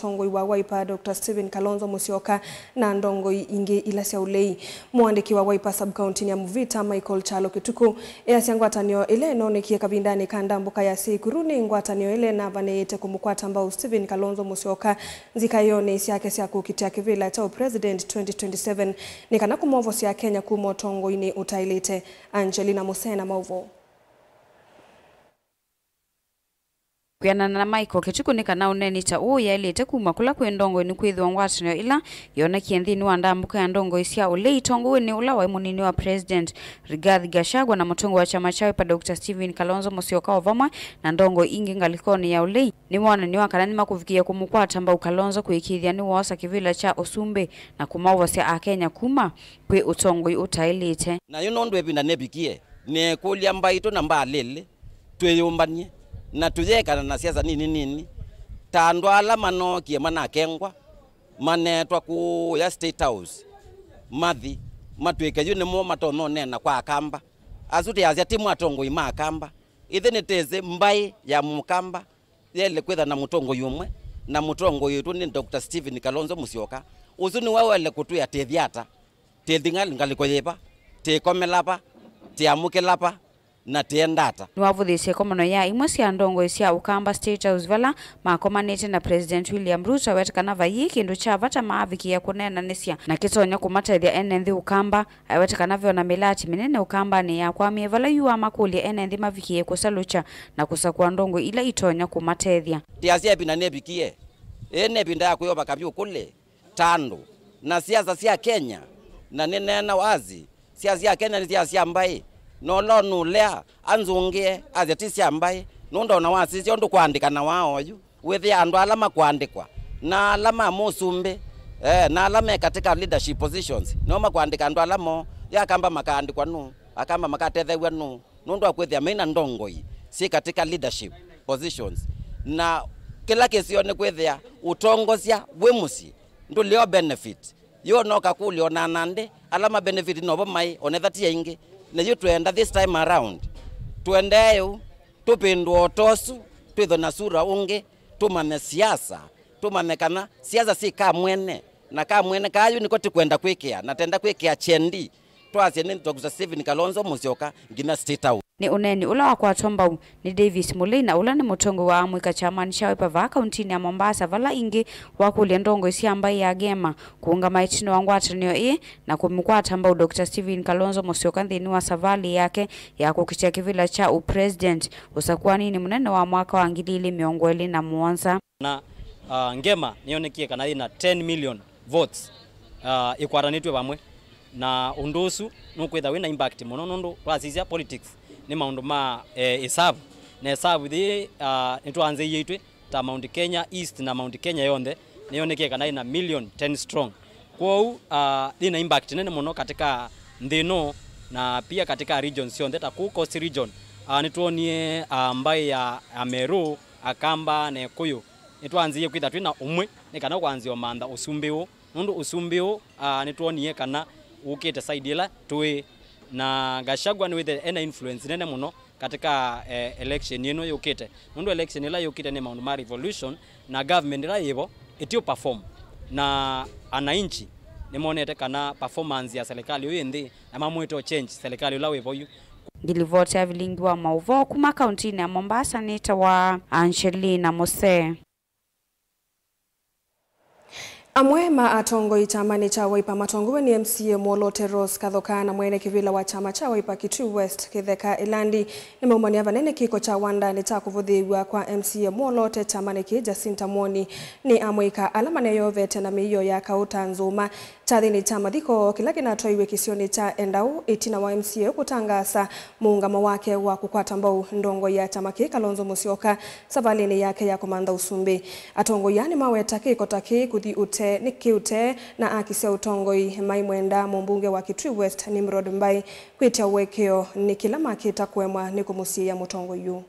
motongoi wa Wiper Dr. Stephen Kalonzo Musyoka na ndongo ingi ila cia ulei. Mwandiki wa Wiper sub-county ya Muvita Michael Chalo Kituku cia ngwatanio ile nonekie kabindani kanda mbuka ya Sikuruni ngwatanio ile na vanete kumukwata mbao Stephen Kalonzo Musyoka zikayone siake cia kukitia kivila cha president 2027 nikana kumovo cia Kenya ku motongo ini utailite. Angelina Musena Mauvo. Kuyana na Michael Kituku nikana uneni cha uya ilite kuma kula kwendongo ni kwithwa ngwatanio ila yona kienthini wa ndambuka ya ndongo isia ule itongo ni ula wa munini wa president Rigathi Gachagua na mutongo wa chama cha Wiper Dr. Stephen Kalonzo Musyoka ovamwe na ndongo ingi ngalikoni ya ule ni mwana ni wakana ni makufikia kumukwata mbao Kalonzo kuikithia ni wosa kivila cha Usumbe na kumawo sia a Kenya kuma kwe utongo utailite na yonondo ebinda nebikie ne kulia mbaito na mbalele tweyumbanie na tujekana na siasa nini tandwala mano kie mana kengwa manetwa ku ya State House mathi matweke yune mo matono nena kwa akamba azuti ya timu atongo ima akamba ithene teze mbai ya mukamba yele kwetha na mutongo yumwe na mutongo yetu ni Dr. Stephen Kalonzo Musyoka uzuni wawe le kutu ya tethiata tethingal ngalikoyeba te komelapa te amukelapa na tiendata niwavuthisie komono ya imwe cia ndongo cia ukamba State House vala makomanite na President William Ruto wetekana vai kindu cha vata maavikia kunena nisia na kitonya kumatethia enenthi ukamba wetekana vyo na milati minene ukamba ni ya kwamie vala yuwa makuli enenthi mavikie kusalucha na kusakua ndongo ila itonya kumatethia tiasia bina nebikie binda ya kuyoba kabyu kule tando na siasa cia Kenya na nena wazi siasa cia Kenya ni siasa mbai no lo nulea anzungie azatisi ambaye nondo na wasisi ondo kuandika na wao yu wethi andu alama kuandikwa na alama Musumbe na alama katika leadership positions no kuandika andu alamo yakamba makaandikwa nu akamba makatethewa nu nondo akwethia mena ndongoi si katika leadership positions na kila kesi one kwethia utongozia wemusi ndo leo benefit yo no kakuli ona nande alama benefit no mai onethati ingi na yu tuenda this time around tuendeyo tupindwa otosu twitho na sura unge tumane siasa tumane siasa si kamwene na kamwene kayu niko tikwenda kwikea na tenda kwikea chendi twasie ni Dr. Stephen Kalonzo Musyoka ngina State House ni uneni ula wa kwa tombau ni Davis Mulei na ula ni mutongo wa amwika chama ni Wiper va kaunti ya Mombasa vala ingi wakulia ndongo isi ambaye ya gema kuunga maitino wa ngwatanio na kumukwata mbao Dr. Stephen Kalonzo Musyoka nthini wa savali yake ya kukitia kivila cha upresident usakuani ni munene wa mwaka wa 2027 na ngema nionekie kana ina 10 million votes ikwaranitwe bamwe na undusu nukwetha wina impact muno nundu twasisia politics ni maundu ma hesabu na hesabu thi nitwanze yitwe ta Mount Kenya East na Mount Kenya yonde nioneke kana ina million 10 strong kwou ina impact nene muno katika ndino na pia katika regions yonde ta ku Coast region nituonie ambaye ya Meru Akamba na Kuyu nitwanze kwitha twina umwe ni kana kwanzio manda Usumbeo nundu Usumbeo nituonie kana ukite side ila tuwe na Gachagua ni withe ena influence nene muno katika election yeno yukite nundu election ila yukite ni maundu ma revolution na government ila yivo itio perform na anainchi ni monete kana performance ya serikali yo ndi na mamweto change serikali ila wivo yu ngilivote avilingi wa Mauvo kuma kaunti ya Mombasa nita wa Angelina Mose. Amwema atongo itamani cha Wiper matongo ni MCA Molote Rose Kathoka na mwene kivila wa chama cha Wiper Kitui West Kitheka Ilandi ni maumania vanene kiko cha wanda ni takuvuthiwa kwa MCA Molote tamani ki Jacinta Mwoni ni amwika alama neyo vete na miyo ya kauta nzuma chathini cha mathiko kila kinatoiwe kisioni cha endau itina wa MCA kutangasa muungamo wake wa kukwata mbao ndongo ya chama ki Kalonzo Musyoka savalini yake ya komanda Usumbi atongo yani maweta kiko taki kuthi ute nikiute na akisia utongoi maimwenda mbunge wa Kitui West Nimrod Mbai kwitia wekeo ni kila makita kwemwa ni kumusia mutongo yu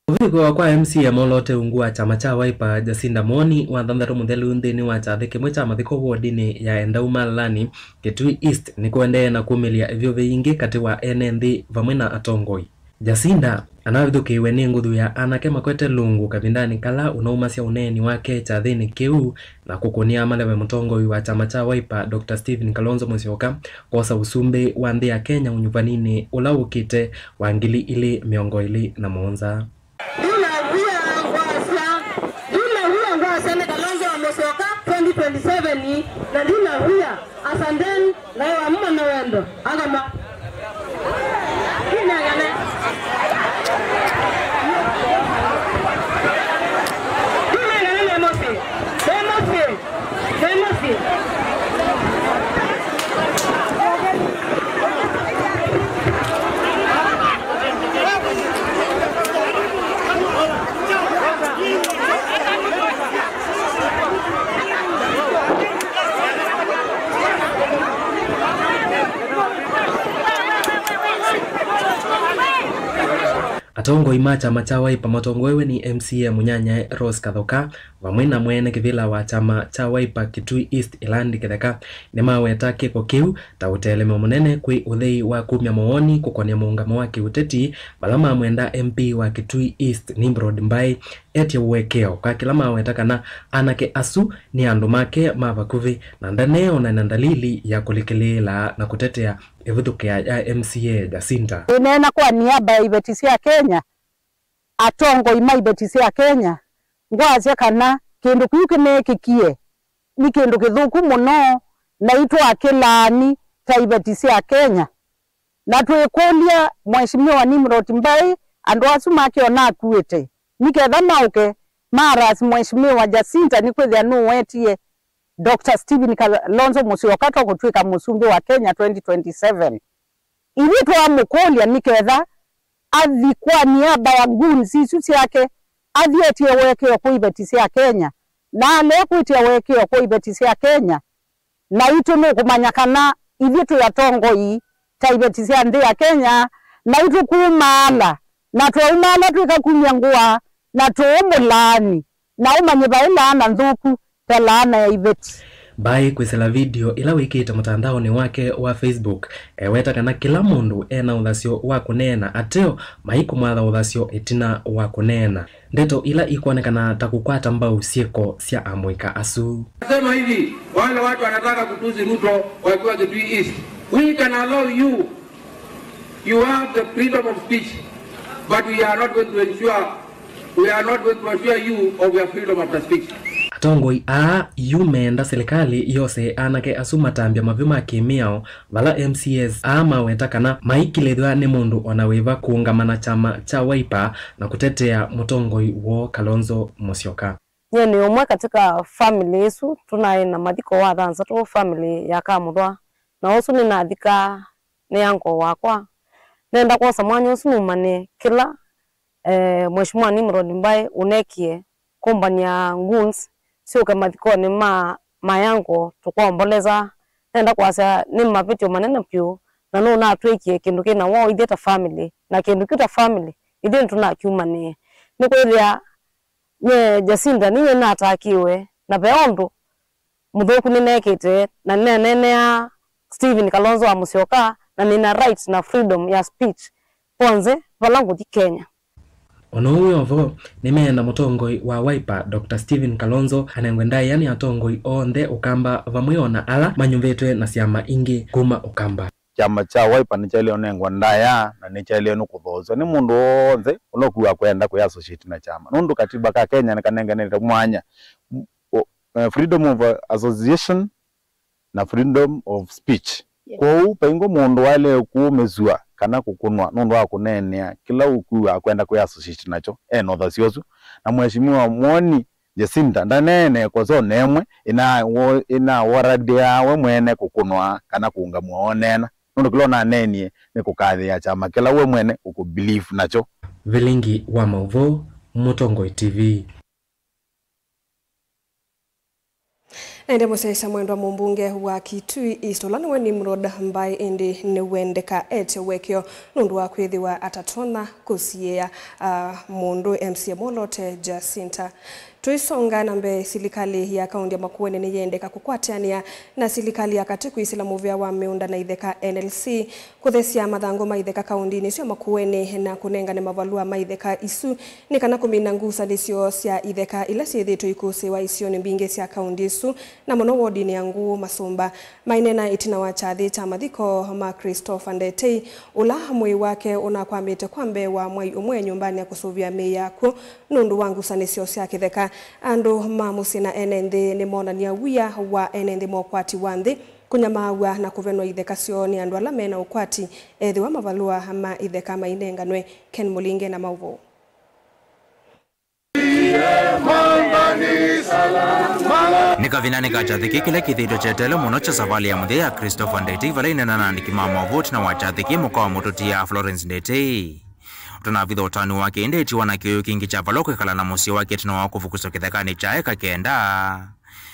Uvigo kwa MCA Molote ungua chama cha Wiper Jacinta Mwoni wa Thandaro Muthelu nthini wa chathe kimwe cha mathiko wodini ya Endau Malani Kitui East ni kuendea na kumilia ivyo vingi kati wa NND vamwe na atongoi Jacinda anavithukiwe ni nguthu ya anake makwete lungu kavindani kala unaumasya uneni wake chathini kiu na kukunia malewe mutongoi wa chama cha Wiper Dr. Stephen Kalonzo Musyoka kosa usumbi wa nthi ya Kenya unyuvanini ula ukite wa 2027. Na dina huya asanden na wa mama na wendo agama kina gane kina gane emosi Atongoi ma chama cha Wiper matongoiwe ni MCA Munyanya Rose Kathoka vamwe na mwene kivila wa chama cha Wiper Kitui East Ilandi Kitheka nimaweta kiko kiu ta uteleme munene kwi uthei wa kumya mawoni kukonia muungamo wa kiuteti balama mwenda MP wa Kitui East Nimrod Mbai etia uwekeo kwa kila maweta kana anake asu ni andu make mavakuvi na ndaneo na ndalili ya kulikilela na kutetea evuthukia ya MCA Jacinda. Inena kwa niaba ya ibetisi ya Kenya atongo ima ibetisi ya Kenya ngwaze kana kindu kiuke nekikie ni kindu kithuku muno na itwa akilani ta ibetisi ya Kenya na twikulia mheshimiwa Nimrod Mbai andu asu makiona akuite niketha mauke maras mheshimiwa Jacinda ni kwithia no wetie Dr. Stephen Kalonzo Musyoka gutwika musumbi wa Kenya 2027 ili twamukulia niketha athi kwa niaba ya gunzi isu yake athietie wekeo kwa ibetisi ya Kenya na lekwitia wekeo kwa ibetisi ya Kenya na itu no kumanya kana ithi tuyatongoi ta ibetisi ya nthi ya Kenya na itu kumala na twaumala twika kumya ngua na tuumulani na umanye bailana nthuku pelana ya ibeti. Bai kwisela video ila wikite mutandaoni wake wa Facebook weta kana kila mundu ena uthasyo wa kunena ateo maiku mwatha uthasyo itina wa kunena ndeto ila ikuonekana takukwata mbau sieko sia amwika asu. Sema hivi wale watu wanataka kutuzi Ruto wakiwa Kitui East, we can allow you have the freedom of speech, but we are not going to assure you of your freedom of speech. Atongoi yumenda serikali yose anake asuma tambia mavima kimiao vala MCS maweta kana maikilethwa ni mundu onawiva kuungamana chama cha Wiper na kutetea mutongoi wo Kalonzo Musyoka. Nye ni umwe katika family isu tunaina mathiko wa thanza tu family ya Kamuthwa na usu ni nathika ni yango wakwa nenda kwa samwanyo usu numane kila mheshimiwa Nimrod Mbai unekie kumbania nguns sio kama thikoni mayango tukomboleza nenda kwasa ni mapitio manene pyu na no na atwikie kindu kina wo itheta family na kindu kita family ithe tuna kiumanie ni kwithia nye Jacinda niye na atakiwe na beondo muthuku ni nekite na nene ya Stephen Kalonzo wa Musyoka na nina rights na freedom ya speech ponze valangu di Kenya. Ono uyovo nimeenda mutongoi wa Wiper Dr. Stephen Kalonzo anengwenda yani atongoi onthe ukamba vamwiona ala manyumvetwe na siama ingi kuma ukamba. Chama cha Wiper ni chale onengwa ndaya na ni chale no kuthozo ni mundu onthe unokuwa kwenda ku associate na chama nundu katiba ka Kenya ni kanenganira mwanya freedom of association na freedom of speech. Kwa upengo mundu wale kuumezua kana kukunwa nundu wa kunenea kila ukuwa kwenda ku associate nacho eno thiosu na mheshimiwa mwoni Jacinda ndanene kozo nemwe ina waradia we mwene kukunwa kana kuunga muonena nundu kilona nenie ni kukathia chama kila we mwene ukubelieve nacho. Vilingi wa Mauvo, Mutongoi TV. Ende musesa mwendwa mumbunge wa Kitui East olaniwe Nimrod Mbai indi ni wendeka ete wekio nundu wa kwithiwa atatona kusiea mundu MCA Molote Jacinda Tuisonga nambe silikali ya kaunti ya Makueni ni yendeka kukwatiania na silikali ya katiku isilamu vya wa meunda na idheka NLC kuthesia mathango maitheka kaunti ni sio Makueni na kunenga ni mavalua maitheka isu ni kana kumina ngusa nisio sia idheka ila siethitu ikusi wa isio ni mbinge sia kaunti isu na mono wodi ni yangu Masumba mainena itina wa chathi cha mathiko ma Christopher Ndetei ula mwi wake unakwamite kwambe wa mwai umwe nyumbani ya kusuvia mei yako nundu wangu sanisio sia kitheka andu mamusina enende ni monania wia wa enende mokwati wanthi kunyamawa na kuvenwa itheka sioni andu ala mena ukwati ethi wa mavalua ama itheka mainenganwe Ken Mulinge na mauvo. Nikavina nikachathiki kile kithito chetele muno cha savali ya muthia Christopher Ndetei valaina na nandiki mama vote na wachathiki mukawa mututia Florence Ndetei. Tunavitha utani wake Ndetei wana kiyo kingi cha valoko kala na musi wake tino wakufukuso kithekani cha eka kenda.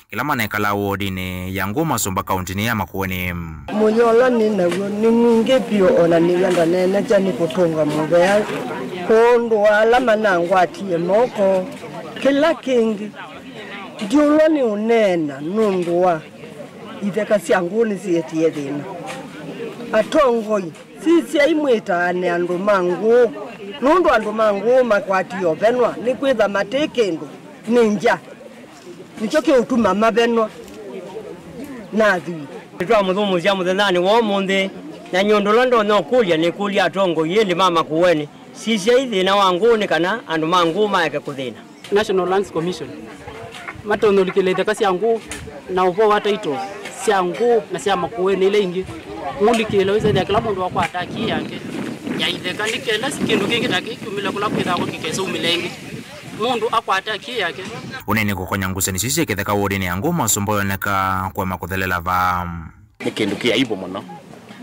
Kila manekala wodini yangu Masumba kauntini ya Makueni. Munyola ninawo ninge pio ona niganda nene chani kutunga mubea. Kondo wala manangu atie moko. Kila kingi. Diulo ni unena nundu wa itheka sianguni sietie thina. Atongoi sisi aimwita ane andu mangu. Nundu andu mangu makwati ovenwa ni kwitha matekendu ninja. Nichoke utuma mabenwa nathi. Twa muthumu cia muthethani wo munthi na nyondolo ndo no kulia ni kulia atongo yindi mama Kuweni. Sisi ithina wanguni kana andu mangu maeke kuthina. National Lands Commission matondolikile theka ciangu na uvo wa title ciangu na cia Makueni ile ingi mulikile wese theka kila mundu wakwa ataki yake ya itheka nikela sikindu kingi takikumile kula kwitha ko kikeso umilengi mundu akwataki yake unene kukonya ngusani sisi kitheka wodini yangu Masumba yoneka kwa makuthelela va nikindu kia ibo muno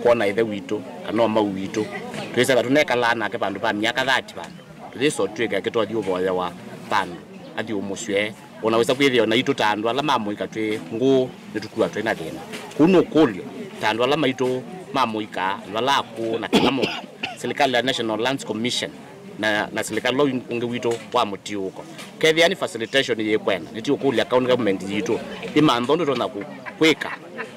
kuona ithe witu kana mau witu twisa tuneka lana ke bandu ba miaka 30 bandu riso tweka kitwathi uboya wa bandu athi umuswe unaweza kwithio na itu tandu ala mamuika twi ngu nitukua twina thina kuno kulio tandu ala maitu mamuika wala ku na kila mundu serikali ya National Lands Commission na serikali lo unge wito wa mutiuko kethi ani facilitation ye kwena nitio kulia county government yitu imando ndo na kweka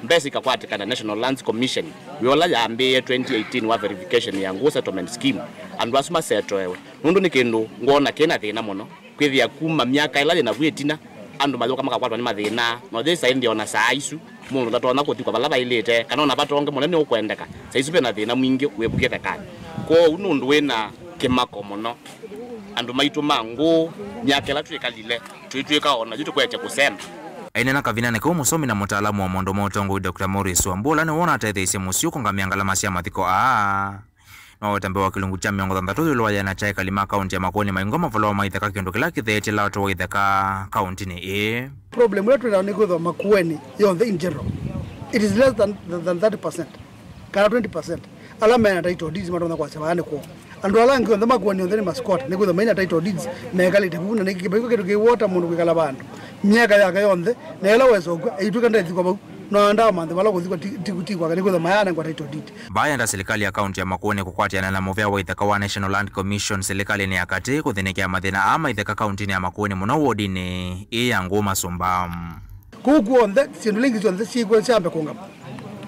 mbesi kakwati na National Lands Commission wiola yambe 2018 wa verification ya nguo settlement scheme andu asuma setwewe nundu nikindu ngona kena thina muno kwethi akuma miaka ila na bwetina andu mathoka makakwatwa ni mathina no thisa ndio na saa isu mundu ndatona kuthikwa balaba ilete kana ona batonge munene ukwendeka saa isu pena thina mwingi webukete kani ko unundu wena kimako muno andu maitu mangu miaka ila twikalile twitwika ona jitu kweche kusema ainena kavinane ko musomi na mutaalamu wa mondo motongo Dr. Morris Wambula ne wona atetheise musio kongamyangala masia mathiko no watambe wa kilungu cha miongo thantatu lwa na chai kalima kaunti ya Makueni maingoma volo maitheka kindu kila kithete la to itheka kaunti ni problem yetu ni kwa Makueni yonthe in general it is less than 30% kana 20% ala mena title deeds matona kwa sabane ko andu ala ngi yonthe Makueni yonthe ni mascot ni kwa mena title deeds megalite buna ni kibeko kitu ki water mundu kwikala bandu miaka yake yonthe na ela wezo aituka ndathi kwa no anda manthe wala kuthikwa tikuti kwa kaniko mayana kwa title deed baya nda serikali ya kaunti ya Makueni kukwatiana na movia wa itheka wa National Land Commission serikali ni akati kuthinekia mathina ama itheka kaunti ya Makueni muno wodini yangu Masumba kukuonthe sindu lingi cionthe cikwe ciambe kungama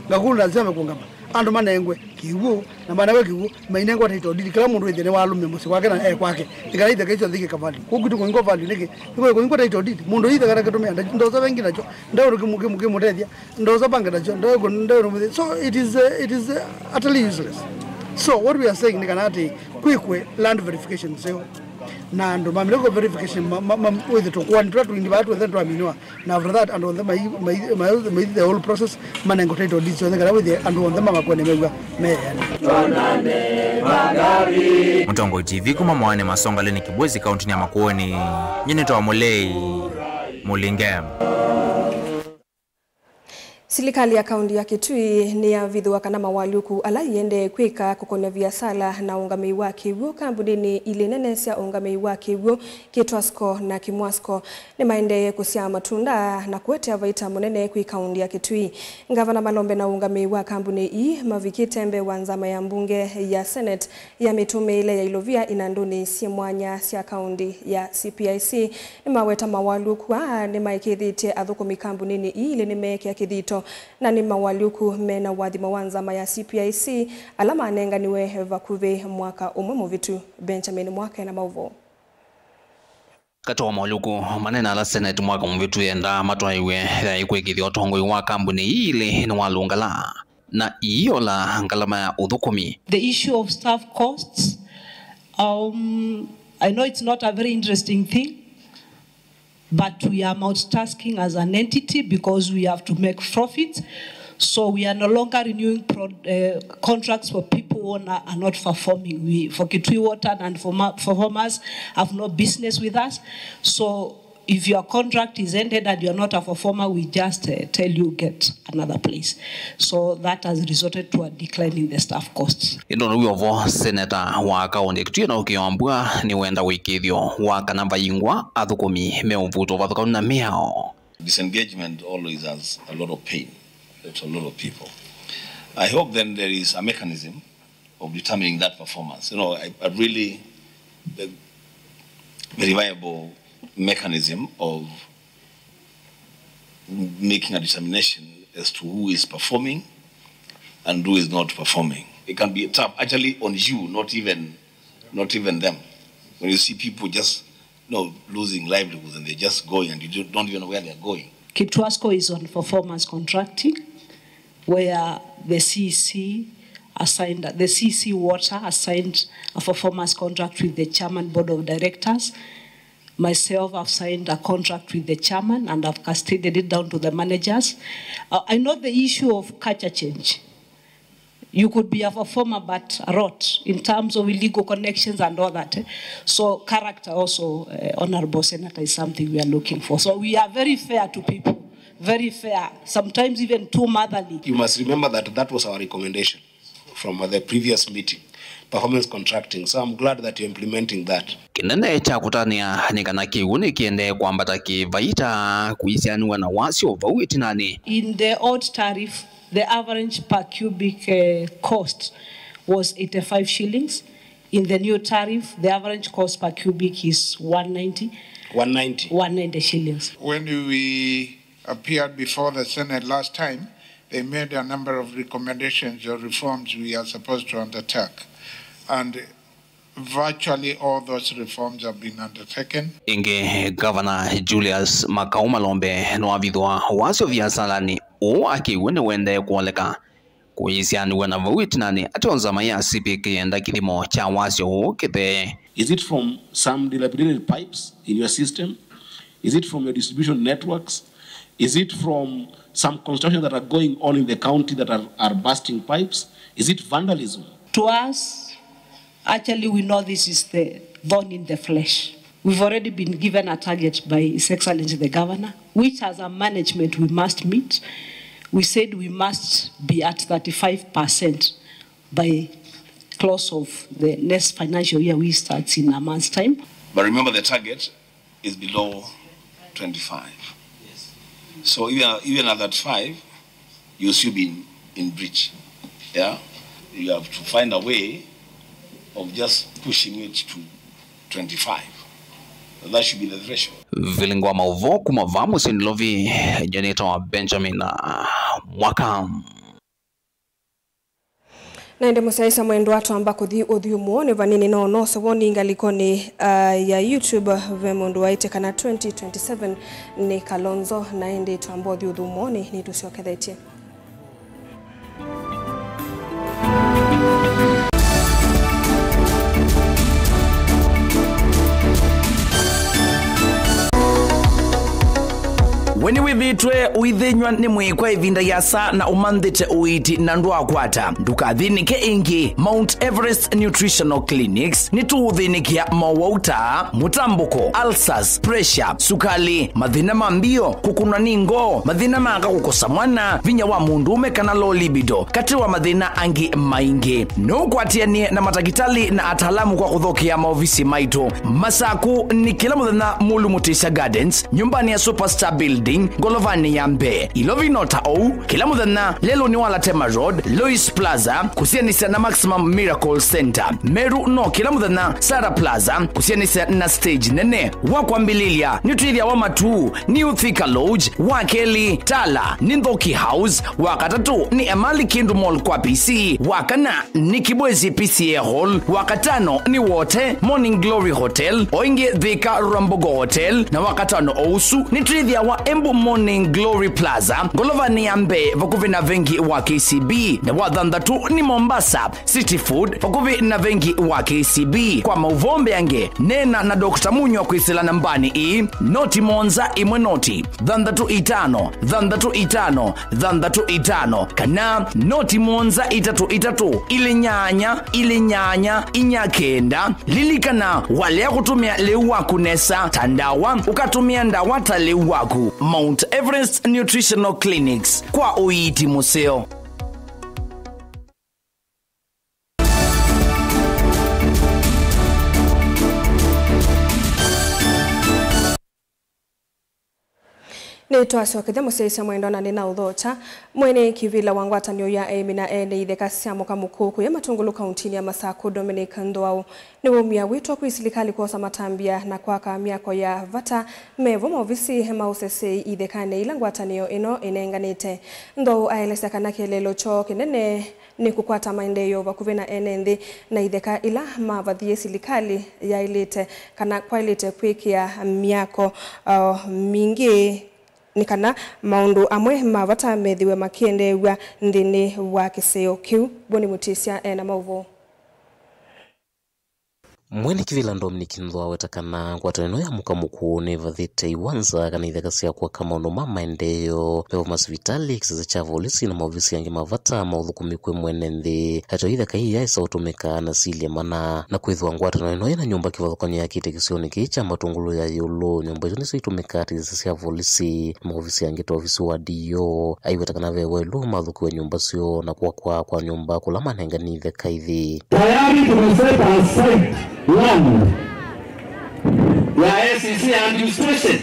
ngakula ciambe kungama andu manengwe kiwu na manawe kiwu mainengwa title deed kila mundu ithene walume musi kwake na kwake ikala itheka icio thike kavali kukutu kuingo value niki kuingo title deed mundu itheka kana kitumia ndoza wengi nacho ndoro kimutethia ndoza banga nacho ndoro so it is utterly useless. So what we are saying ni kana ati kwikwe land verification seo na ndo mamileko verification with to quantity to indivatu then to aminwa na after that and on the whole process manengo title deeds on the kana with and on the mama kwa nemegwa Mtongo TV kuma mwane Masonga leni Kibwezi kaunti ya Makueni nyini to Mulei Mulinge Serikali ya kaunti ya Kitui ni ya vidhua kana mawaluku ala yende kwika kukone biasala na ungamei wake huo kambunini ili nenesia ungamei wake huo Kitwasko na Kimwasko ni maende kusia matunda na kuete vaita monene kwi kaunti ya Kitui. Ngavana Malombe na ungamei wa kambuni hii mavikitembe wanzama ya mbunge ya Senate ya mitume ile ya Ilovia inanduni siemwanya sia kaunti ya CPIC ni maweta mawaluku ni maikithite athukumi kambunini hii ili ni meke ya kithito na ni mawaluku mena wadhima wanzama ya CPIC alama anenga niwe vakuve mwaka umwe muvitu Benjamin Mwaka na mauvo. Katoa mawaluku manena ala Senate mwaka muvitu yenda matwaiwe ya ikwekithia otongoi wa kambuni ile ni walungala na iyo la ngalama ya uthukumi. The issue of staff costs, I know it's not a very interesting thing, but we are multitasking as an entity because we have to make profit. So we are no longer renewing contracts for people who are not performing. For Kitui Water and for performers have no business with us. So if your contract is ended and you are not a performer, we just tell you get another place. So that has resulted to a decline in the staff costs. Idono wiyovo Senator wa kaunti Kitui na ukiombua ni wenda wikithio wa kanamba ingwa athukumi meuvuto vathukauni na miao. Disengagement always has a lot of pain to a lot of people. I hope then there is a mechanism of determining that performance. You know, I really very viable mechanism of making a determination as to who is performing and who is not performing. It can be tough actually on you, not even them. When you see people just losing livelihoods and they're just going and you don't even know where they're going. Kitwasko is on performance contracting, where the CC Water assigned a performance contract with the chairman board of directors. Myself, I've signed a contract with the chairman and I've cascaded it down to the managers. I know the issue of culture change. You could be a performer but rot in terms of illegal connections and all that. So character also, Honorable Senator, is something we are looking for. So we are very fair to people, very fair, sometimes even too motherly. You must remember that was our recommendation from the previous meeting. Performance contracting. So I'm glad that you're implementing that. Kinene cha kutania nikana kiuni kiende kwambata kivaita kuisianua na wasio vauiti nani. In the old tariff, the average per cubic cost was 85 shillings. In the new tariff, the average cost per cubic is 190 shillings. When we appeared before the Senate last time, they made a number of recommendations or reforms we are supposed to undertake. And virtually all those reforms have been undertaken. Inge Governor Julius Makau Malombe no avithwa wasio biasalani o akiwene wende kuoleka kuisianwa na vawiti nani atonzama ya CPK enda kithimo cha wasio kithe. Is it from some dilapidated pipes in your system? Is it from your distribution networks? Is it from some construction that are going on in the county that are busting pipes? Is it vandalism? To us, actually, we know this is the thorn in the flesh. We've already been given a target by His Excellency the Governor, which as a management we must meet. We said we must be at 35% by close of the next financial year, which starts in a month's time. But remember the target is below 25. Yes. So even at that 5, you'll still be in breach. Yeah? You have to find a way of just pushing it to 25. That should be the threshold. Vilingwa mauvo kumavamu sinlovi Janita Benjamin Mwaka. Na ende musaisa mwendo watu ambako odhiu muone vanini no sawoni ingalikoni ya YouTube vemundu waite kana 2027 ni Kalonzo na ende tuambo odhiu muone ni tusiokethetie. weni withitwe uithinywa ni mwikwa ivinda yasa na umanthite uiti na ndu akwata ndukathinike ingi. Mount Everest Nutritional Clinics ni tuuthinikia mawauta, mutambuko, ulcers, pressure, sukali, mathina mambio, kukuna ningo, mathina manga kukosa mwana, vinya wa mundume kana low libido, katiwa mathina angi maingi. Nukwatianie na matagitali na ataalamu kwa kuthokia maofisi maitu. Masaku ni kila muthenya Mulu Mutisha Gardens, nyumbani ya Superstar Building, Golovani ya Mbe. Ilovinota ou, kila muthenya lelo ni wala Tema Road, Lois Plaza, kusianisa na Maximum Miracle Center. Meru no kila muthenya Sara Plaza, kusianisa na stage nene. Wakwambililia, Nutrithia wa Matu, New Thika Lodge, Wakeli, Tala, Nindhoki House, wakatatu ni Emali Kindu Mall kwa PC, wakana ni Kibwezi PCA Hall, wakatano ni Wote, Morning Glory Hotel, Oinge Thika Rambogo Hotel, na wakatano ousu ni Trithia wa Embu Morning Glory Plaza, Golovani ya Mbe vakuvi na vengi wa KCB, na wathandatu ni Mombasa City Food vakuvi na vengi wa KCB. Kwa mauvombe yange nena na Dr. Munyo kwisila nambani noti monza imwe noti thandatu itano kana noti monza itatu ile nyanya inyakenda lilikana wale ya kutumia leu waku nesa tandawa ukatumia ndawa ta leu waku. Mount Everest Nutritional Clinics kwa uiti museo. Ni tuaswa kithya museisya mwendo na nina uthocha mwene kivila wangwatanio ya Emina ene itheka cia mukamuku ya Matungulu kaunti ya Masaku Dominic Ndwau ni wumia witwa kwi silikali kuosa matambia na kwaka miako ya vata mevo maofisi hema usese ithekane ila ngwatanio ino inenganite. Ndwau aelesa kana kielelo cho kinene ni kukwata maendeleo vakuvi na enenthi na itheka ila mavathie silikali ya ilite kana kwa ilite kwikia miako mingi nikana maundu amwe mavata methiwe makiendewa nthini wa kiseo kiu. Boni Mutisha ena mauvo. Mwene kivila Dominic Ndwau wetakana ngwatanio ya mukamuku ni vathite iwanza kana itheka cia kwa kama no mama endeyo pevo masivitali kisasa cha polisi na maofisi yangi mavata mauthukumikwe mwene nthi hato itheka hii yaisa utumika na silia mana na kwithwa ngwatanio ina nyumba kivathukania ya kite kisioni kicha Matungulu ya yulu. Nyumba hizo niso itumika kisasa cia polisi maofisi yangi to ofisi wa DO aiwetakana vewe lu mathukuwe nyumba sio na kwa nyumba kula manenga ni itheka ithi tayari tumeseta aside land ya SEC administration.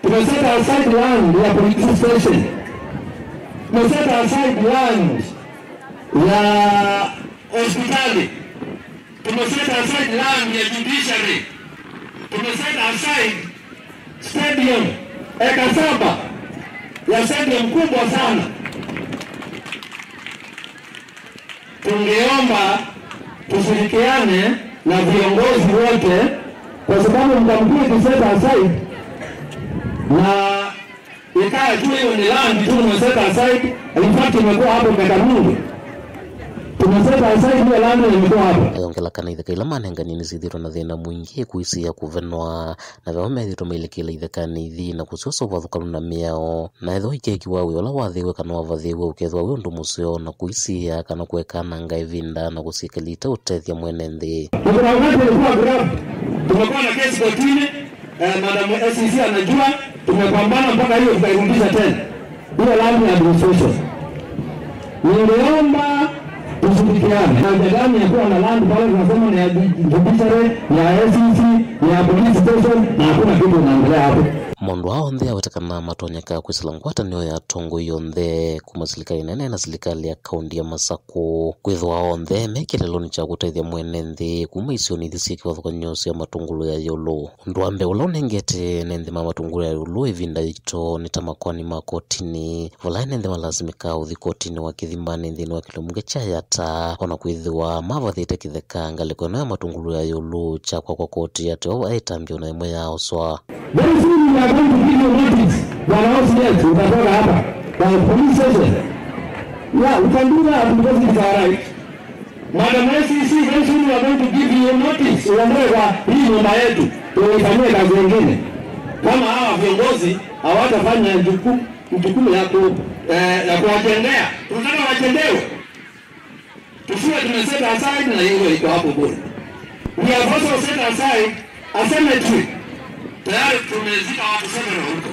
Tumeseta aside land ya police station. Tumeseta aside land ya hospitali. Tumeseta aside land ya judiciary. Tumeseta aside stadium eka 7 ya stadium kubwa sana. Tungeomba tushirikiane na viongozi wote kwa sababu mkamkuu kuseta aside na ikae tu hiyo ni land tu tumeseta aside. In fact imekuwa hapo miaka mingi tumeseta aside hiyo land imekuwa hapo. Ayongela kana itheka ila manenga nini sithiro na thina mwingi kuisia kuvenwa na vao methito meilekela itheka ni ithi na kusioso vathukanu na miao na etho ikekiwa wiola wathiwe kana wavathiwe ukethwa we undu museo na kuisia kana kuekana ngaivinda na kusikelita utethia mwene nthi. Kuna wakati ilikuwa grab tumekuwa na kesi kotini madam SEC anajua tumepambana mpaka hiyo tukairudisha tena hiyo land ya administration. Ningeomba tushirikiane na jadani ya kuwa na land pale tunasema ni ya judiciary, ya SEC, ya police station na hakuna kitu inaendelea hapo. Mondo hao nthe awetakana matonyeka kwisila ngwatanio ya tongo iyo nthe kuma silikali nene na silikali ya kaunti ya Masaku kwithwa hao nthe mekileloni cha kutethia mwene nthi kuma isioni ithi sikivathukanio cia Matungulu ya yulu. Ndwambe ula unengete nenthi ma Matungulu ya yulu ivinda ito ni tamakwani makotini vala nenthi malazimika uthi kotini wa kithimbani nthini wa kilomunge cha yata ona kwithwa mavathite kitheka ngaliko ino ya Matungulu ya yulu cha kwa koti ya teo aitambio na imwe ya oswa. Very soon we are going to give you notice. We are not yet. Utatoka hapa kwa police station. Yeah, we can do that because it's our right. Madam SEC, very soon we are going to give you notice. Uondoe kwa hii nyumba yetu tuifanyie kazi nyingine. Kama hawa hawa viongozi hawatafanya jukumu ya kuwajengea. Tunataka wajengewe. Tusiwe tumeseta aside na hiyo iko hapo bure. We have also set aside a cemetery. Tayari tumezika watu 7 huko.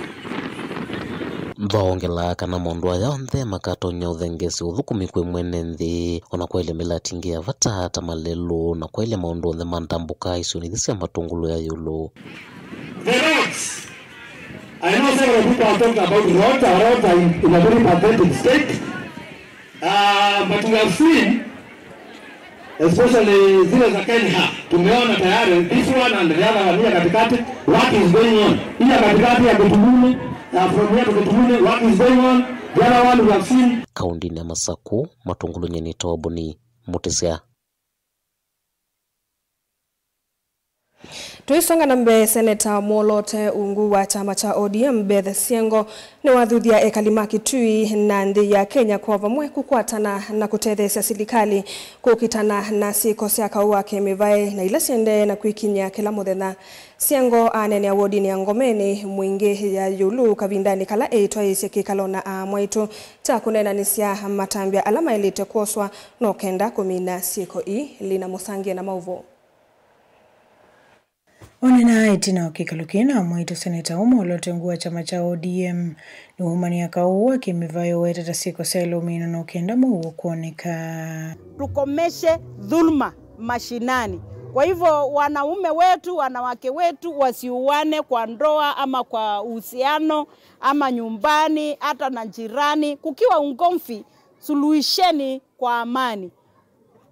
Mvaongela kana mondwa yonthe makatonya uthengesi uthukumi kwe mwene nthi ona kwele milatingia vatata malelo na kwele maondo the mandambuka iso ni thisia matungulu ya yulu. The roads. I know several people are talking about roads. Our roads are in a very pathetic state. But we have seen, especially zile za Kenya, tumeona tayari this one and the other one here katikati, what is going on? Here katikati ya Getumuni, from here to Getumuni, what is going on? The other one we have seen. Kaundi ya Masaku, matungulu nyeni tawabuni Mutisia. Tuisonga na mbe Seneta Molote Ungu wa chama cha ODM Beth Siengo ni wathuthia ekalima Kitui na nthi ya Kenya kwa vamwe kukwatana na kutethesia serikali kukitana na siko cia kaua kemivae na ila siende na kuikinya kila muthenya. Siengo anene ya wodi ni Ngomeni mwingi ya yulu kavindani kala eitwa isi kikalona mwaitu cha kunena nisia matambia alama ilite kuoswa no kenda kumina siko lina musangie na mauvo. Onena itina okikalukina mwaitu Seneta Molote Ungu wa chama cha ODM ni umani akaua kimivayo wetata siko selo mina no kenda muo kuoneka. Tukomeshe dhulma mashinani. Kwa hivyo wanaume wetu, wanawake wetu wasiuane kwa ndoa ama kwa uhusiano ama nyumbani hata na jirani. Kukiwa ungomvi, suluhisheni kwa amani.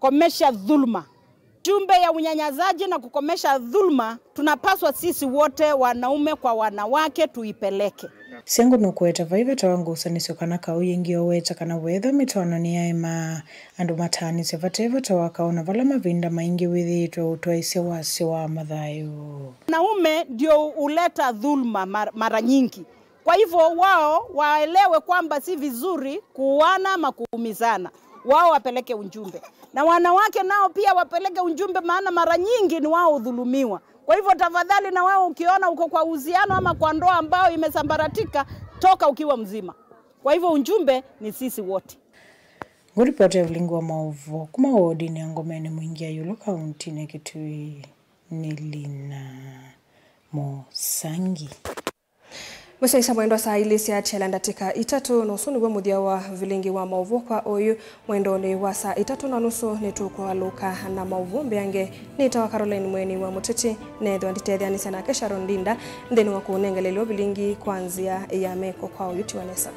Komesha dhulma. Jumbe ya unyanyazaji na kukomesha dhulma tunapaswa sisi wote wanaume kwa wanawake tuipeleke. Siengo nukueta vaive tawangu usanisio kana kauyengi oweta kana wetha mitono ni yaima andu matani sevateva tawakaona vala mavinda maingi withitwa utwaise wasi wa mathayo. Wanaume ndio uleta dhulma mara nyingi. Kwa hivyo wao waelewe kwamba si vizuri kuuana ama kuumizana. Wao wapeleke ujumbe. Na wanawake nao pia wapeleke ujumbe maana mara nyingi ni wao udhulumiwa. Kwa hivyo tafadhali na wao ukiona uko kwa uhusiano ama kwa ndoa ambao imesambaratika, toka ukiwa mzima. Kwa hivyo ujumbe ni sisi wote. Nguripote ulingwa mauvo kuma wodi ni Ngomeni mwingi ya yulu kaunti ni Kitui Nilina Mosangi. Mwisho mwendo saa ilisi ya chelanda tika 3:30 ni muthia wa vilingi wa mauvu kwa oyu mwendo ni wa saa 3:30 ni tuko aluka na mauvu mbiange ni tawa Caroline Mweni wa Muteti netho nditethia ni sana kesha rondinda ndeni wa kuunengelelio vilingi kwanzia ya meko kwa oyu tiwanesa.